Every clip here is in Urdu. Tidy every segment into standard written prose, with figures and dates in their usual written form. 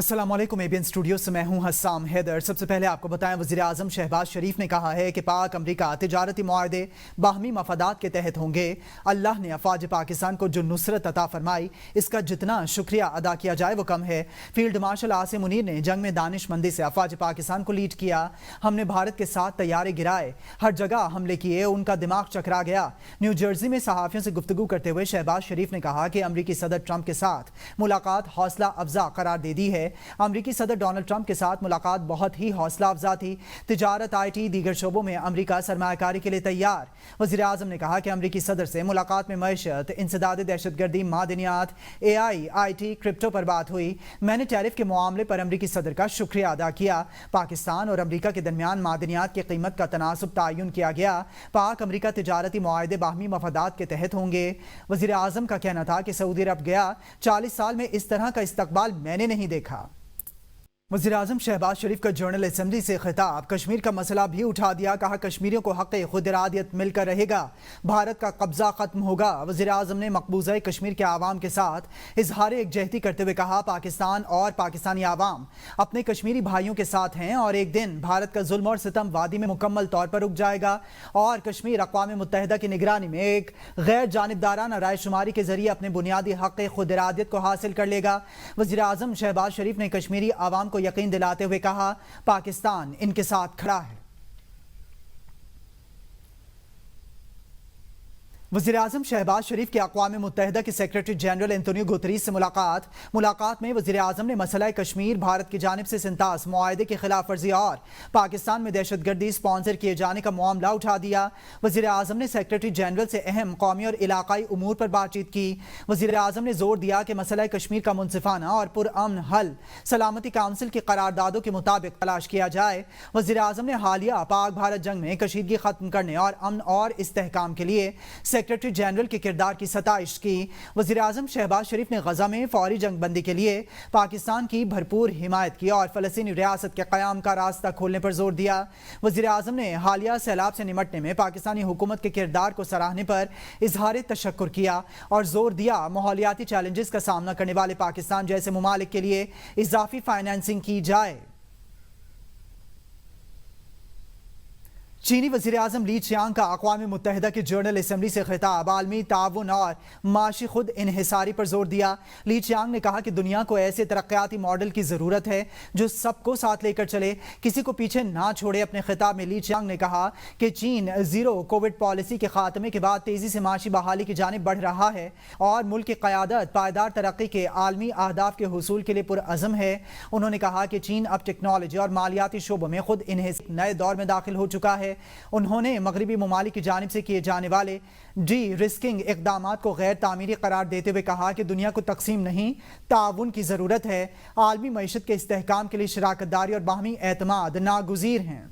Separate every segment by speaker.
Speaker 1: السلام علیکم ABN اسٹوڈیو سے میں ہوں حسام حیدر۔ سب سے پہلے آپ کو بتائیں وزیر اعظم شہباز شریف نے کہا ہے کہ پاک امریکہ تجارتی معاہدے باہمی مفادات کے تحت ہوں گے۔ اللہ نے افواج پاکستان کو جو نصرت عطا فرمائی اس کا جتنا شکریہ ادا کیا جائے وہ کم ہے۔ فیلڈ مارشل عاصم منیر نے جنگ میں دانش مندی سے افواج پاکستان کو لیڈ کیا۔ ہم نے بھارت کے ساتھ طیارے گرائے، ہر جگہ حملے کیے، ان کا دماغ چکرا گیا۔ نیو جرسی میں صحافیوں سے گفتگو کرتے ہوئے شہباز شریف نے کہا کہ امریکی صدر ٹرمپ کے ساتھ ملاقات حوصلہ افزا قرار دے دی ہے۔ امریکی صدر ڈونلڈ ٹرمپ کے ساتھ ملاقات بہت ہی حوصلہ افزا تھی۔ تجارت، IT، دیگر شعبوں میں امریکہ سرمایہ کاری کے لیے تیار۔ وزیر اعظم نے کہا کہ امریکی صدر سے ملاقات میں معیشت، انسداد دہشت گردی، معدنیات، AI، IT، کرپٹو پر بات ہوئی۔ میں نے ٹیرف کے معاملے پر امریکی صدر کا شکریہ ادا کیا۔ پاکستان اور امریکہ کے درمیان معدنیات کی قیمت کا تناسب تعین کیا گیا۔ پاک امریکہ تجارتی معاہدے باہمی مفادات کے تحت ہوں گے۔ وزیر اعظم کا کہنا تھا کہ سعودی عرب گیا، 40 سال میں اس طرح کا استقبال میں نے نہیں دیکھا۔ وزیر اعظم شہباز شریف کا جنرل اسمبلی سے خطاب، کشمیر کا مسئلہ بھی اٹھا دیا۔ کہا کشمیریوں کو حق خود ارادیت مل کر رہے گا، بھارت کا قبضہ ختم ہوگا۔ وزیر اعظم نے مقبوضہ کشمیر کے عوام کے ساتھ اظہار یکجہتی کرتے ہوئے کہا پاکستان اور پاکستانی عوام اپنے کشمیری بھائیوں کے ساتھ ہیں اور ایک دن بھارت کا ظلم اور ستم وادی میں مکمل طور پر رک جائے گا اور کشمیر اقوام متحدہ کی نگرانی میں ایک غیر جانبدارانہ رائے شماری کے ذریعے اپنے بنیادی حق خود ارادیت کو حاصل کر لے گا۔ وزیر اعظم شہباز شریف نے کشمیری عوام کو یقین دلاتے ہوئے کہا پاکستان ان کے ساتھ کھڑا ہے۔ وزیر اعظم شہباز شریف کی اقوام متحدہ کے سیکریٹری جنرل انتونیو گوتریس سے ملاقات میں وزیر اعظم نے مسئلہ کشمیر، بھارت کی جانب سے سنتاس معاہدے کی خلاف ورزی اور پاکستان میں دہشت گردی اسپانسر کیے جانے کا معاملہ اٹھا دیا۔ وزیر اعظم نے سیکریٹری جنرل سے اہم قومی اور علاقائی امور پر بات چیت کی۔ وزیر اعظم نے زور دیا کہ مسئلہ کشمیر کا منصفانہ اور پرامن حل سلامتی کونسل کی قراردادوں کے مطابق تلاش کیا جائے۔ وزیر اعظم نے حالیہ پاک بھارت جنگ میں کشیدگی ختم کرنے اور امن اور استحکام کے لیے سیکریٹری جنرل کے کردار کی ستائش کی۔ وزیر اعظم شہباز شریف نے غزہ میں فوری جنگ بندی کے لیے پاکستان کی بھرپور حمایت کی اور فلسطینی ریاست کے قیام کا راستہ کھولنے پر زور دیا۔ وزیر اعظم نے حالیہ سیلاب سے نمٹنے میں پاکستانی حکومت کے کردار کو سراہنے پر اظہار تشکر کیا اور زور دیا ماحولیاتی چیلنجز کا سامنا کرنے والے پاکستان جیسے ممالک کے لیے اضافی فائنانسنگ کی جائے۔ چینی وزیر اعظم لی چیانگ کا اقوام متحدہ کی جنرل اسمبلی سے خطاب، عالمی تعاون اور معاشی خود انحصاری پر زور دیا۔ لی چیانگ نے کہا کہ دنیا کو ایسے ترقیاتی ماڈل کی ضرورت ہے جو سب کو ساتھ لے کر چلے، کسی کو پیچھے نہ چھوڑے۔ اپنے خطاب میں لی چیانگ نے کہا کہ چین زیرو کووڈ پالیسی کے خاتمے کے بعد تیزی سے معاشی بحالی کی جانب بڑھ رہا ہے اور ملک کی قیادت پائیدار ترقی کے عالمی اہداف کے حصول کے لیے پرعزم ہے۔ انہوں نے کہا کہ چین اب ٹیکنالوجی اور مالیاتی شعبوں میں خود انحصار نئے دور میں داخل ہو چکا ہے۔ انہوں نے مغربی ممالک کی جانب سے کیے جانے والے ڈی رسکنگ اقدامات کو غیر تعمیری قرار دیتے ہوئے کہا کہ دنیا کو تقسیم نہیں، تعاون کی ضرورت ہے۔ عالمی معیشت کے استحکام کے لیے شراکت داری اور باہمی اعتماد ناگزیر ہیں۔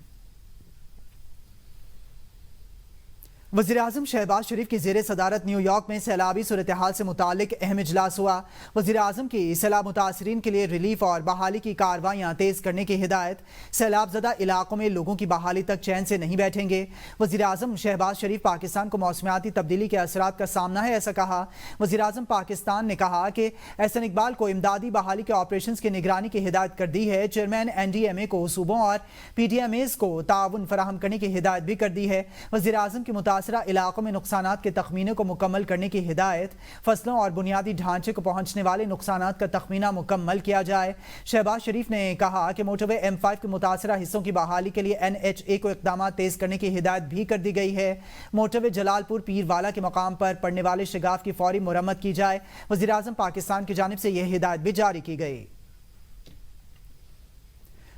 Speaker 1: وزیر اعظم شہباز شریف کی زیر صدارت نیو یارک میں سیلابی صورتحال سے متعلق اہم اجلاس ہوا۔ وزیر اعظم کی سیلاب متاثرین کے لیے ریلیف اور بحالی کی کارروائیاں تیز کرنے کی ہدایت۔ سیلاب زدہ علاقوں میں لوگوں کی بحالی تک چین سے نہیں بیٹھیں گے۔ وزیر اعظم شہباز شریف پاکستان کو موسمیاتی تبدیلی کے اثرات کا سامنا ہے ایسا کہا۔ وزیر اعظم پاکستان نے کہا کہ احسن اقبال کو امدادی بحالی کے آپریشنز کی نگرانی کی ہدایت کر دی ہے۔ چیئرمین NDMA کو صوبوں اور PDMAs کو تعاون فراہم کرنے کی ہدایت بھی کر دی ہے۔ وزیر اعظم کی متاثرہ علاقوں میں نقصانات کے تخمینے کو مکمل کرنے کی ہدایت، فصلوں اور بنیادی ڈھانچے کو پہنچنے والے نقصانات کا تخمینہ مکمل کیا جائے۔ شہباز شریف نے کہا کہ موٹر وے M5 کے متاثرہ حصوں کی بحالی کے لیے NHA کو اقدامات تیز کرنے کی ہدایت بھی کر دی گئی ہے۔ موٹر وے جلال پور پیر والا کے مقام پر پڑنے والے شگاف کی فوری مرمت کی جائے۔ وزیر اعظم پاکستان کی جانب سے یہ ہدایت بھی جاری کی گئی۔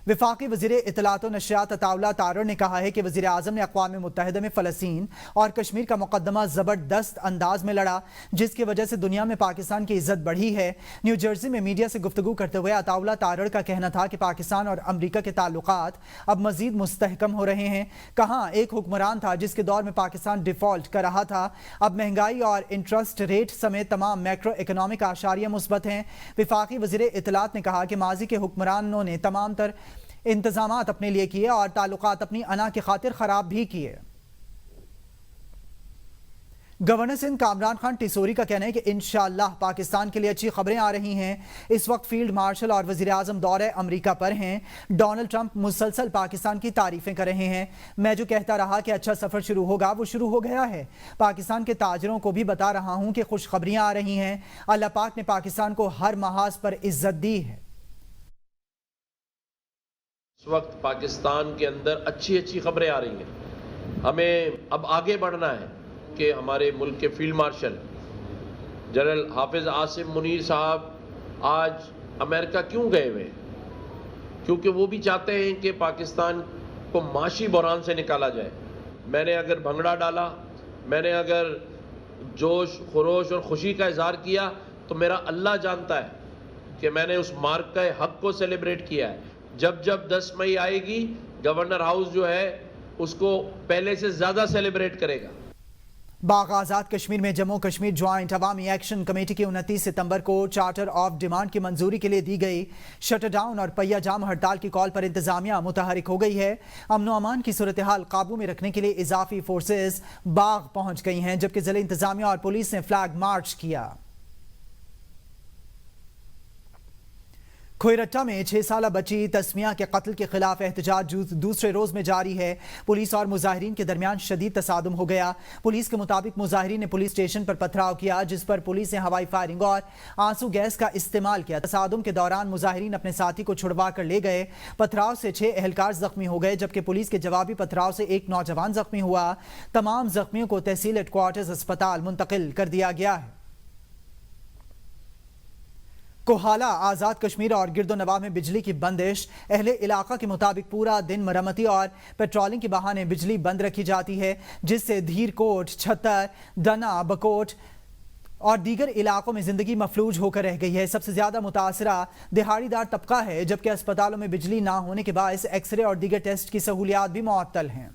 Speaker 1: وفاقی وزیر اطلاعات و نشریات عطا اللہ تارڑ نے کہا ہے کہ وزیر اعظم نے اقوام متحدہ میں فلسطین اور کشمیر کا مقدمہ زبردست انداز میں لڑا، جس کی وجہ سے دنیا میں پاکستان کی عزت بڑھی ہے۔ نیو جرسی میں میڈیا سے گفتگو کرتے ہوئے عطا اللہ تارڑ کا کہنا تھا کہ پاکستان اور امریکہ کے تعلقات اب مزید مستحکم ہو رہے ہیں۔ کہاں ایک حکمران تھا جس کے دور میں پاکستان ڈیفالٹ کر رہا تھا، اب مہنگائی اور انٹرسٹ ریٹ سمیت تمام میکرو اکنامک اعشاریہ مثبت ہیں۔ وفاقی وزیر اطلاعات نے کہا کہ ماضی کے حکمرانوں نے تمام تر انتظامات اپنے لیے کیے اور تعلقات اپنی انا کی خاطر خراب بھی کیے۔ گورنر سندھ کامران خان ٹیسوری کا کہنا ہے کہ انشاءاللہ پاکستان کے لیے اچھی خبریں آ رہی ہیں۔ اس وقت فیلڈ مارشل اور وزیر اعظم دورہ امریکہ پر ہیں۔ ڈونلڈ ٹرمپ مسلسل پاکستان کی تعریفیں کر رہے ہیں۔ میں جو کہتا رہا کہ اچھا سفر شروع ہوگا وہ شروع ہو گیا ہے۔ پاکستان کے تاجروں کو بھی بتا رہا ہوں کہ خوشخبریاں آ رہی ہیں۔ اللہ پاک نے پاکستان کو ہر محاذ پر عزت دی ہے۔
Speaker 2: اس وقت پاکستان کے اندر اچھی خبریں آ رہی ہیں۔ ہمیں اب آگے بڑھنا ہے کہ ہمارے ملک کے فیلڈ مارشل جنرل حافظ عاصم منیر صاحب آج امریکہ کیوں گئے ہوئے ہیں؟ کیونکہ وہ بھی چاہتے ہیں کہ پاکستان کو معاشی بحران سے نکالا جائے۔ میں نے اگر بھنگڑا ڈالا، میں نے اگر جوش خروش اور خوشی کا اظہار کیا تو میرا اللہ جانتا ہے کہ میں نے اس مارک کا حق کو سیلیبریٹ کیا ہے۔ جب 10 مئی آئے گی گورنر ہاؤس جو ہے اس کو پہلے سے زیادہ سیلیبریٹ کرے گا۔
Speaker 1: باغ آزاد کشمیر میں جموں کشمیر جوائنٹ عوامی ایکشن کمیٹی کی 29 ستمبر کو چارٹر آف ڈیمانڈ کی منظوری کے لیے دی گئی شٹر ڈاؤن اور پہیہ جام ہڑتال کی کال پر انتظامیہ متحرک ہو گئی ہے۔ امن و امان کی صورتحال قابو میں رکھنے کے لیے اضافی فورسز باغ پہنچ گئی ہیں، جبکہ ضلع انتظامیہ اور پولیس نے فلیگ مارچ کیا۔ کھوئرٹا میں 6 سالہ بچی تسمیہ کے قتل کے خلاف احتجاج دوسرے روز میں جاری ہے۔ پولیس اور مظاہرین کے درمیان شدید تصادم ہو گیا۔ پولیس کے مطابق مظاہرین نے پولیس اسٹیشن پر پتھراؤ کیا، جس پر پولیس نے ہوائی فائرنگ اور آنسو گیس کا استعمال کیا۔ تصادم کے دوران مظاہرین اپنے ساتھی کو چھڑوا کر لے گئے۔ پتھراؤ سے 6 اہلکار زخمی ہو گئے، جبکہ پولیس کے جوابی پتھراؤ سے ایک نوجوان زخمی ہوا۔ تمام زخمیوں کو تحصیل ہیڈ کوارٹرز اسپتال منتقل کر دیا گیا ہے۔ کوہالہ آزاد کشمیر اور گرد و نواح میں بجلی کی بندش۔ اہل علاقہ کے مطابق پورا دن مرمتی اور پیٹرولنگ کے بہانے بجلی بند رکھی جاتی ہے، جس سے دھیر کوٹ، چھتر، ڈنا، بکوٹ اور دیگر علاقوں میں زندگی مفلوج ہو کر رہ گئی ہے۔ سب سے زیادہ متاثرہ دہاڑی دار طبقہ ہے، جبکہ اسپتالوں میں بجلی نہ ہونے کے باعث ایکس رے اور دیگر ٹیسٹ کی سہولیات بھی معطل ہیں۔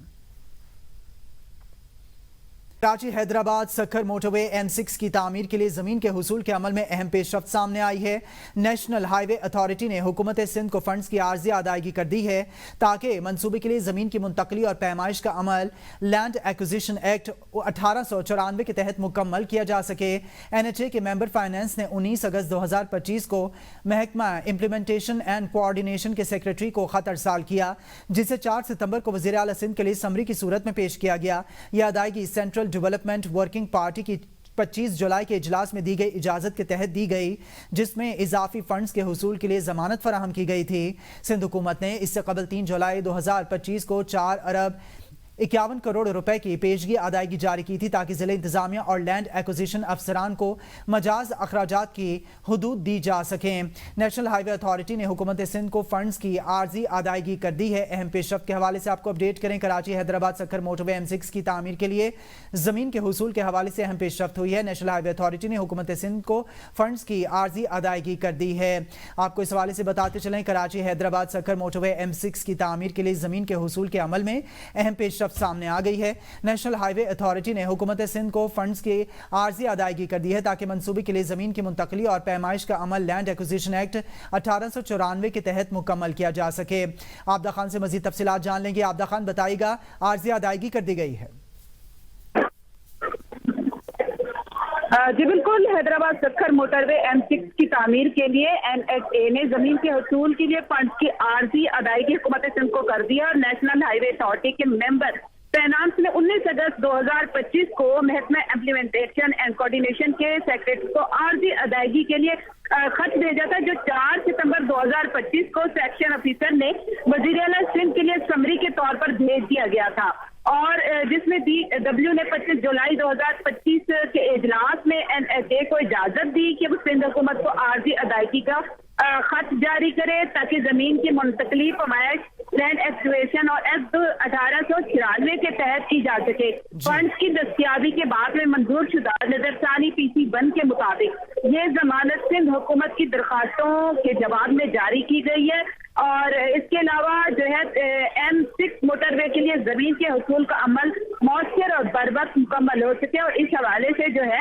Speaker 1: کراچی حیدرآباد سکھر موٹر وے M6 کی تعمیر کے لیے زمین کے حصول کے عمل میں اہم پیش رفت سامنے آئی ہے۔ نیشنل ہائی وے اتھارٹی نے حکومت سندھ کو فنڈز کی عارضی ادائیگی کر دی ہے تاکہ منصوبے کے لیے زمین کی منتقلی اور پیمائش کا عمل لینڈ ایکوزیشن ایکٹ 1894 کے تحت مکمل کیا جا سکے۔ NHA کے ممبر فائنانس نے 19 اگست 2025 کو محکمہ امپلیمنٹیشن اینڈ کوآرڈینیشن کے سیکریٹری کو خط ارسال کیا، جسے 4 ستمبر کو وزیر اعلیٰ سندھ کے لیے سمری کی صورت میں پیش کیا گیا۔ یہ ادائیگی سینٹرل ڈیولپمنٹ ورکنگ پارٹی کی 25 جولائی کے اجلاس میں دی گئی اجازت کے تحت دی گئی، جس میں اضافی فنڈز کے حصول کے لیے ضمانت فراہم کی گئی تھی۔ سندھ حکومت نے اس سے قبل 3 جولائی 2025 کو 4 ارب 51 کروڑ روپے کی پیشگی ادائیگی جاری کی تھی تاکہ ضلع انتظامیہ اور لینڈ ایکوزیشن افسران کو مجاز اخراجات کی حدود دی جا سکیں۔ نیشنل ہائی وے اتھارٹی نے حکومت سندھ کو فنڈز کی عارضی ادائیگی کر دی ہے۔ اہم پیش رفت کے حوالے سے آپ کو اپڈیٹ کریں۔ کراچی حیدرآباد سکھر موٹر وے M6 کی تعمیر کے لیے زمین کے حصول کے حوالے سے اہم پیش رفت ہوئی ہے۔ نیشنل ہائی وے اتھارٹی نے حکومت سندھ کو فنڈز کی عارضی ادائیگی کر دی ہے۔ آپ کو اس حوالے سے بتاتے چلیں، کراچی حیدرآباد سکھر موٹر وے M6 کی تعمیر کے لیے زمین کے حصول کے عمل میں اہم پیش سامنے آ گئی ہے۔ نیشنل ہائی وے اتھارٹی نے حکومت سندھ کو فنڈز کی عارضی ادائیگی کر دی ہے تاکہ منصوبے کے لیے زمین کی منتقلی اور پیمائش کا عمل لینڈ ایکوزیشن ایکٹ 1894 کے تحت مکمل کیا جا سکے۔ عابدہ خان سے مزید تفصیلات جان لیں گے۔ عابدہ خان بتائے گا، عارضی ادائیگی کر دی گئی ہے؟
Speaker 3: جی بالکل، حیدرآباد سکھر موٹر وے M6 کی تعمیر کے لیے NHA نے زمین کے حصول کے لیے فنڈز کی عارضی ادائیگی حکومت سندھ کو کر دیا اور نیشنل ہائی وے اتھارٹی کے ممبر فائنانس نے 19 اگست 2025 کو محکمہ امپلیمنٹیشن اینڈ کوآرڈینیشن کے سیکریٹری کو عارضی ادائیگی کے لیے خط بھیجا تھا، جو 4 ستمبر 2025 کو سیکشن آفیسر نے وزیر اعلیٰ سندھ کے لیے سمری کے طور پر بھیج دیا گیا تھا، اور جس میں DW نے 25 جولائی 2025 کے اجلاس میں NHA کو اجازت دی کہ وہ سندھ حکومت کو عارضی ادائیگی کا خط جاری کرے تاکہ زمین کی منتقلی، پیمائش، لینڈ ایکوزیشن اور ایکٹ 1894 کے تحت کی جا سکے۔ فنڈز کی دستیابی کے بعد میں منظور شدہ نظرثانی PC1 کے مطابق یہ ضمانت سندھ حکومت کی درخواستوں کے جواب میں جاری کی گئی ہے، اور اس کے علاوہ جو ہے M6 موٹر وے کے لیے زمین کے حصول کا عمل مؤثر اور بر وقت مکمل ہو سکے، اور اس حوالے سے جو ہے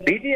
Speaker 4: DG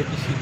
Speaker 5: ATC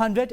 Speaker 1: 100